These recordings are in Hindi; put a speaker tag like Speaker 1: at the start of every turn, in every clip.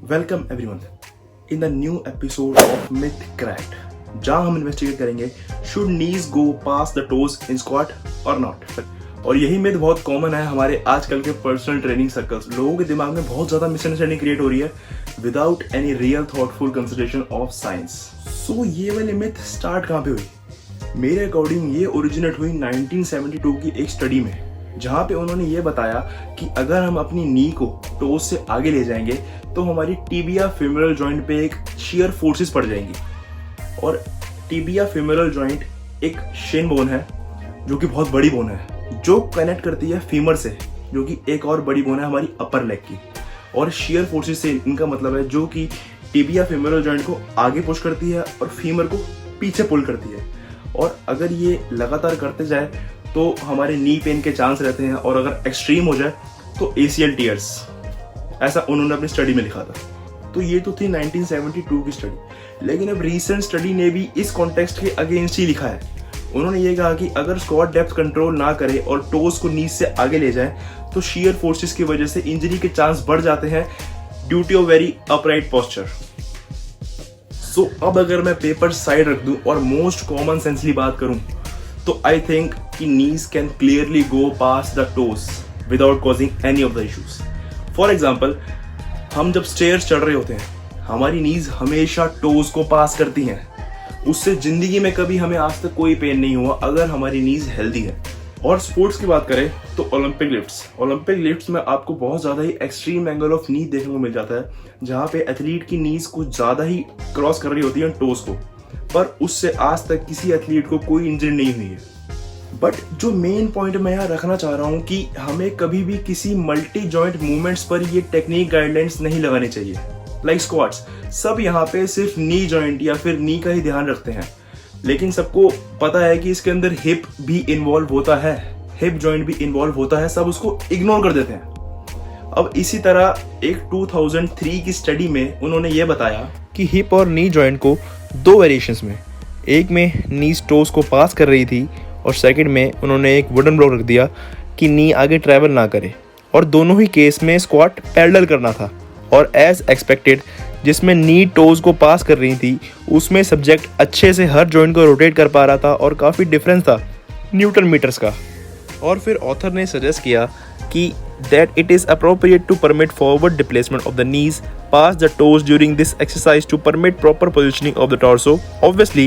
Speaker 1: Welcome everyone in the new episode of myth cracked, जहां हम इन्वेस्टिगेट करेंगे should knees go past the toes in squat और नॉट। और यही मिथ बहुत कॉमन है हमारे आजकल के पर्सनल ट्रेनिंग सर्कल्स। लोगों के दिमाग में बहुत ज्यादा मिसअंडरस्टैंडिंग क्रिएट हो रही है without any real thoughtful consideration of science. So ये वाली मिथ स्टार्ट कहाँ पे हुई? मेरे अकॉर्डिंग ये ओरिजिनेट हुई 1972 की एक स्टडी में, जहाँ पे उन्होंने ये बताया कि अगर हम अपनी नी को टोज से आगे ले जाएंगे तो हमारी टिबिया फेमोरल जॉइंट पे एक शियर फोर्सेस पड़ जाएंगी। और टिबिया फेमोरल जॉइंट एक शिन बोन है जो कि बहुत बड़ी बोन है, जो कनेक्ट करती है फीमर से, जो कि एक और बड़ी बोन है हमारी अपर लेग की। और शियर फोर्सेस से इनका मतलब है जो कि टिबिया फेमोरल जॉइंट को आगे पुश करती है और फीमर को पीछे पुल करती है। और अगर ये लगातार करते जाए तो हमारे नी पेन के चांस रहते हैं, और अगर एक्सट्रीम हो जाए तो ACL टीयर्स, ऐसा उन्होंने अपनी स्टडी में लिखा था। तो ये तो थी 1972 की स्टडी, लेकिन अब रीसेंट स्टडी ने भी इस कॉन्टेक्स्ट के अगेंस्ट ही लिखा है। उन्होंने ये कहा कि अगर स्क्वाट डेप्थ कंट्रोल ना करे और टोज को नीज से आगे ले जाए तो शियर फोर्सेस की वजह से इंजरी के चांस बढ़ जाते हैं due to a very upright posture. So अब अगर मैं पेपर साइड रख दूं और मोस्ट कॉमन सेंसली बात करूं तो आई थिंक कि knees can clearly go past the toes without causing any of the issues. For example, हम जब स्टेयर्स चढ़ रहे होते हैं हमारी नीज हमेशा टोज को पास करती हैं। उससे जिंदगी में कभी हमें आज तक कोई पेन नहीं हुआ अगर हमारी नीज हेल्दी है। और स्पोर्ट्स की बात करें तो ओलंपिक लिफ्ट्स में आपको बहुत ज्यादा ही एक्सट्रीम एंगल ऑफ नी देखने को मिल जाता है, जहां पे एथलीट की नीज कुछ ज्यादा ही क्रॉस कर रही होती है टोज को, पर उससे आज तक किसी एथलीट को कोई इंजरी नहीं हुई है। बट जो मेन पॉइंट मैं यहाँ रखना चाह रहा हूँ कि हमें कभी भी किसी मल्टी जॉइंट मूवमेंट्स पर ये टेक्निक गाइडलाइंस नहीं लगानी चाहिए। लाइक स्क्वाट्स, सब यहाँ पे सिर्फ नी जॉइंट या फिर नी का ही ध्यान रखते हैं, लेकिन सबको पता है कि इसके अंदर हिप भी इन्वॉल्व होता है, हिप जॉइंट भी इन्वॉल्व होता है, सब उसको इग्नोर कर देते हैं। अब इसी तरह एक 2003 की स्टडी में उन्होंने ये बताया कि हिप और नी जॉइंट को दो वेरिएशंस में, एक में नीज टोज को पास कर रही थी और सेकंड में उन्होंने एक वुडन ब्लॉक रख दिया कि नी आगे ट्रैवल ना करे, और दोनों ही केस में स्क्वाट पैरेलल करना था। और एज एक्सपेक्टेड, जिसमें नी टोज को पास कर रही थी उसमें सब्जेक्ट अच्छे से हर जॉइंट को रोटेट कर पा रहा था और काफ़ी डिफरेंस था न्यूटन मीटर्स का। और फिर ऑथर ने सजेस्ट किया कि that it is appropriate to permit forward displacement of the knees past the toes during this exercise to permit proper positioning of the torso. Obviously,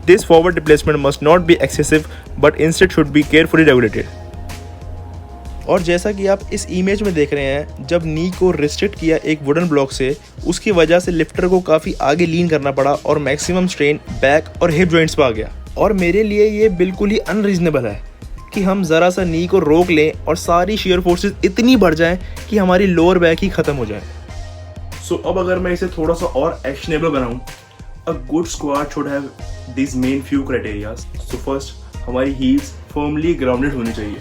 Speaker 1: this forward displacement must not be excessive, but instead should be carefully regulated. और जैसा कि आप इस इमेज में देख रहे हैं, जब नी को रिस्ट्रिक्ट किया एक वुडन ब्लॉक से, उसकी वजह से लिफ्टर को काफ़ी आगे लीन करना पड़ा और मैक्सिमम स्ट्रेन बैक और हिप जॉइंट्स पर आ गया। और मेरे लिए ये बिल्कुल ही अनरीजनेबल है कि हम ज़रा सा नी को रोक लें और सारी शियर फोर्सेस इतनी बढ़ जाएं कि हमारी लोअर बैक ही ख़त्म हो जाए। सो अब अगर मैं इसे थोड़ा सा और एक्शनेबल बनाऊं, a good squat should have this main few criterias. So first, हमारी हील्स फर्मली ग्राउंडेड होनी चाहिए।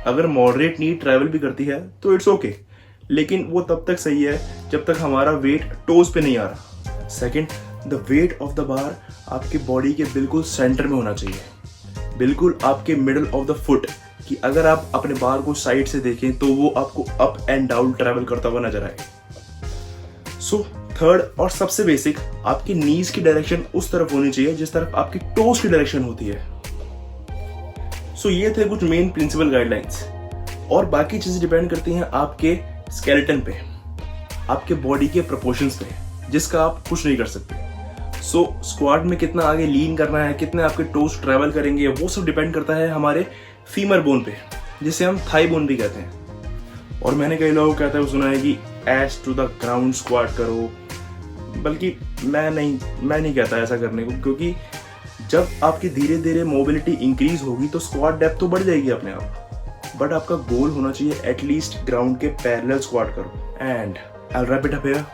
Speaker 1: अगर मॉडरेट नी ट्रैवल भी करती है तो इट्स ओके, लेकिन वो तब तक सही है जब तक हमारा वेट टोज पे नहीं आ रहा। Second, the weight of the bar आपके बॉडी के बिल्कुल सेंटर में होना चाहिए, बिल्कुल आपके मिडल ऑफ द फुट, कि अगर आप अपने बार को साइड से देखें तो वो आपको अप एंड डाउन ट्रैवल करता हुआ नजर आए। सो थर्ड और सबसे बेसिक, आपकी नीज की डायरेक्शन उस तरफ होनी चाहिए जिस तरफ आपकी टोज की डायरेक्शन होती है। सो ये थे कुछ मेन प्रिंसिपल गाइडलाइंस, और बाकी चीजें डिपेंड करती हैं आपके स्केलेटन पे, आपके बॉडी के प्रोपोर्शंस पे, जिसका आप कुछ नहीं कर सकते। सो स्क्वाट में कितना आगे लीन करना है, कितने आपके टोज ट्रैवल करेंगे, वो सब डिपेंड करता है हमारे फीमर बोन पे, जिसे हम थाई बोन भी कहते हैं। और मैंने कई लोगों को कहते हैं सुना है कि ass to the ground squat करो, बल्कि मैं नहीं कहता ऐसा करने को, क्योंकि जब आपकी धीरे धीरे मोबिलिटी इंक्रीज होगी तो स्क्वाट डेप्थ तो बढ़ जाएगी अपने आप, बट आपका गोल होना चाहिए एटलीस्ट ग्राउंड के पैरेलल स्क्वाट करो। And I will wrap it up here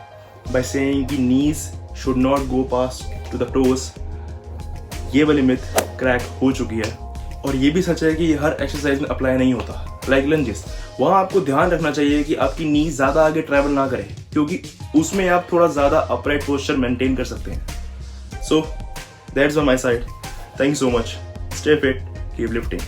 Speaker 1: by saying कि नीज should not go past to the toes। ये वाली मिथ क्रैक हो चुकी है। और ये भी सच है कि ये हर एक्सरसाइज में अप्लाई नहीं होता। लाइक लंजेस, वहाँ आपको ध्यान रखना चाहिए कि आपकी नी ज़्यादा आगे ट्रैवल ना करे, क्योंकि उसमें आप थोड़ा ज़्यादा अपराइट पोस्चर मेंटेन कर सकते हैं। So that's on my side. Thank you so much. Stay fit, keep lifting.